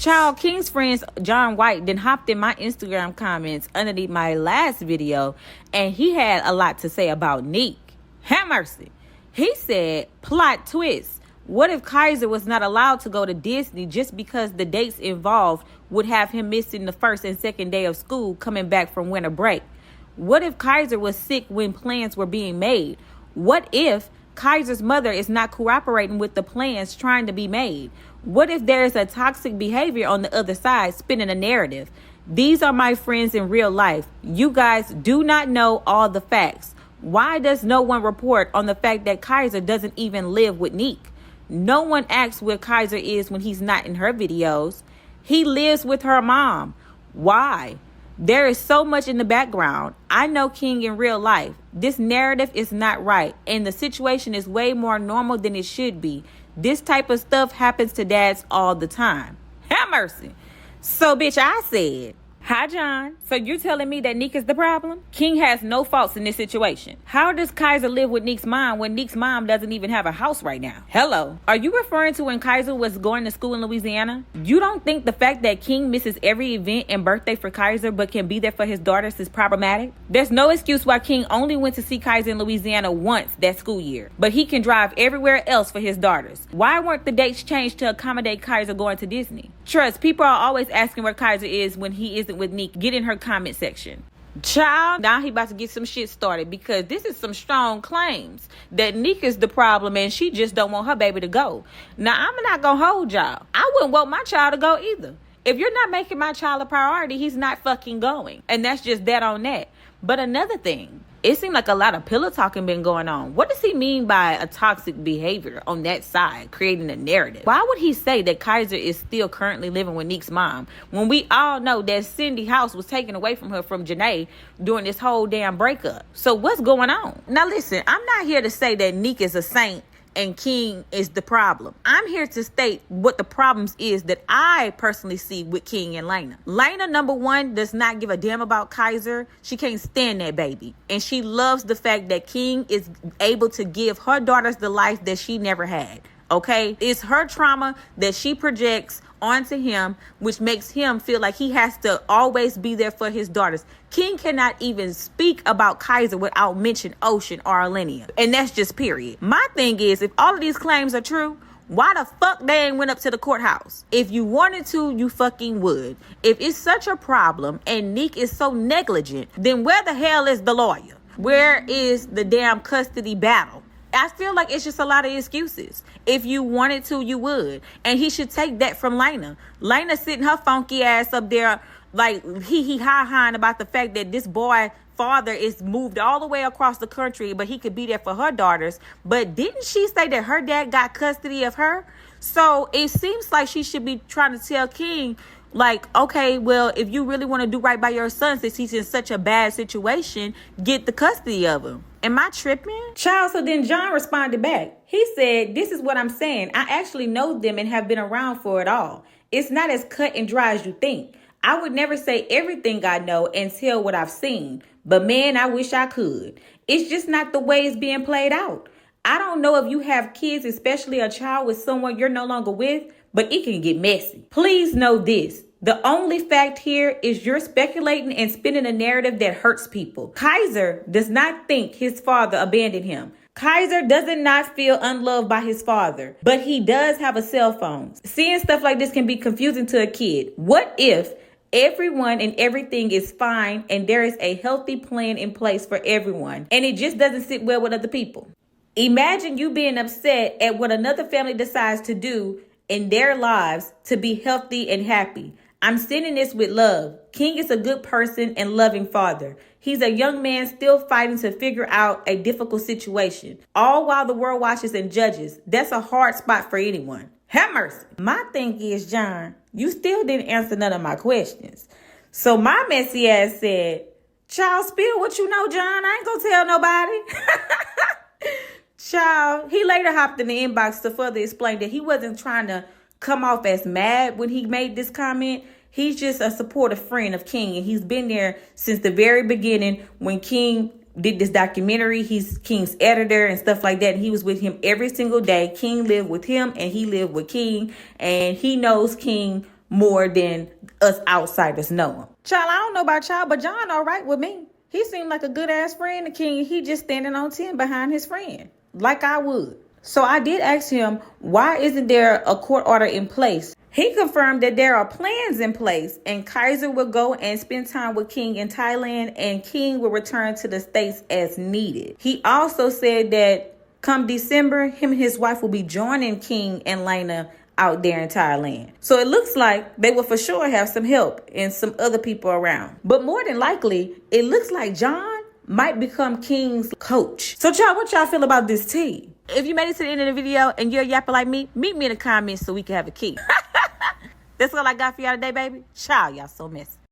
Child, King's friends John White then hopped in my Instagram comments underneath my last video, and he had a lot to say about NIQUE. Have mercy. He said, plot twist. What if Kaiser was not allowed to go to Disney just because the dates involved would have him missing the first and second day of school coming back from winter break? What if Kaiser was sick when plans were being made? What if Kaiser's mother is not cooperating with the plans trying to be made? What if there is a toxic behavior on the other side spinning a narrative? These are my friends in real life. You guys do not know all the facts. Why does no one report on the fact that Kaiser doesn't even live with NIQUE? No one asks where Kaiser is when he's not in her videos. He lives with her mom. Why? There is so much in the background. I know King in real life. This narrative is not right, and the situation is way more normal than it should be. This type of stuff happens to dads all the time. Have mercy. So, bitch, I said, hi, John. So you're telling me that NIQUE is the problem? King has no faults in this situation. How does Kaiser live with NIQUE's mom when NIQUE's mom doesn't even have a house right now? Hello. Are you referring to when Kaiser was going to school in Louisiana? You don't think the fact that King misses every event and birthday for Kaiser but can be there for his daughters is problematic? There's no excuse why King only went to see Kaiser in Louisiana once that school year, but he can drive everywhere else for his daughters. Why weren't the dates changed to accommodate Kaiser going to Disney? Trust, people are always asking where Kaiser is when he isn't with NIQUE. Get in her comment section. Child, now he about to get some shit started because this is some strong claims that NIQUE is the problem and she just don't want her baby to go. Now, I'm not gonna hold y'all. I wouldn't want my child to go either. If you're not making my child a priority, he's not fucking going. And that's just that on that. But another thing, it seemed like a lot of pillow talking been going on. What does he mean by a toxic behavior on that side, creating a narrative? Why would he say that Kaiser is still currently living with NIQUE's mom when we all know that Cindy House was taken away from her from Janae during this whole damn breakup? So what's going on? Now listen, I'm not here to say that NIQUE is a saint and King is the problem. I'm here to state what the problems is that I personally see with King and Lena. Lena, number one, does not give a damn about Kaiser. She can't stand that baby. And she loves the fact that King is able to give her daughters the life that she never had. Okay? It's her trauma that she projects onto him, which makes him feel like he has to always be there for his daughters. King cannot even speak about Kaiser without mentioning Ocean or Alenia. And that's just period. My thing is, if all of these claims are true, why the fuck they ain't went up to the courthouse? If you wanted to, you fucking would. If it's such a problem and NIQUE is so negligent, then where the hell is the lawyer? Where is the damn custody battle? I feel like it's just a lot of excuses. If you wanted to, you would. And he should take that from Lena. Lena sitting her funky ass up there like hee-hee-ha-haing about the fact that this boy father is moved all the way across the country, but he could be there for her daughters. But didn't she say that her dad got custody of her? So it seems like she should be trying to tell King, like, okay, well, if you really want to do right by your son, since he's in such a bad situation, get the custody of him. Am I tripping? Child, so then John responded back. He said, this is what I'm saying. I actually know them and have been around for it all. It's not as cut and dry as you think. I would never say everything I know and tell what I've seen. But man, I wish I could. It's just not the way it's being played out. I don't know if you have kids, especially a child with someone you're no longer with, but it can get messy. Please know this. The only fact here is you're speculating and spinning a narrative that hurts people. Kaiser does not think his father abandoned him. Kaiser does not feel unloved by his father, but he does have a cell phone. Seeing stuff like this can be confusing to a kid. What if everyone and everything is fine and there is a healthy plan in place for everyone and it just doesn't sit well with other people? Imagine you being upset at what another family decides to do in their lives to be healthy and happy. I'm sending this with love. King is a good person and loving father. He's a young man still fighting to figure out a difficult situation, all while the world watches and judges. That's a hard spot for anyone. Have mercy. My thing is, John, you still didn't answer none of my questions. So my messy ass said, child, spill what you know, John. I ain't gonna tell nobody. Child, he later hopped in the inbox to further explain that he wasn't trying to come off as mad when he made this comment. He's just a supportive friend of King, and he's been there since the very beginning when King did this documentary. He's King's editor and stuff like that, and he was with him every single day. King lived with him, and he lived with King, and he knows King more than us outsiders know him. Child, I don't know about y'all, but John all right with me. He seemed like a good-ass friend to King. He just standing on 10 behind his friend, like I would. So I did ask him, why isn't there a court order in place? He confirmed that there are plans in place, and Kaiser will go and spend time with King in Thailand, and King will return to the States as needed. He also said that come December, him and his wife will be joining King and Lena out there in Thailand. So it looks like they will for sure have some help and some other people around. But more than likely, it looks like John might become King's coach. So y'all, what y'all feel about this tea? If you made it to the end of the video and you're a yapper like me, meet me in the comments so we can have a key. That's all I got for y'all today, baby. Child, y'all so messy.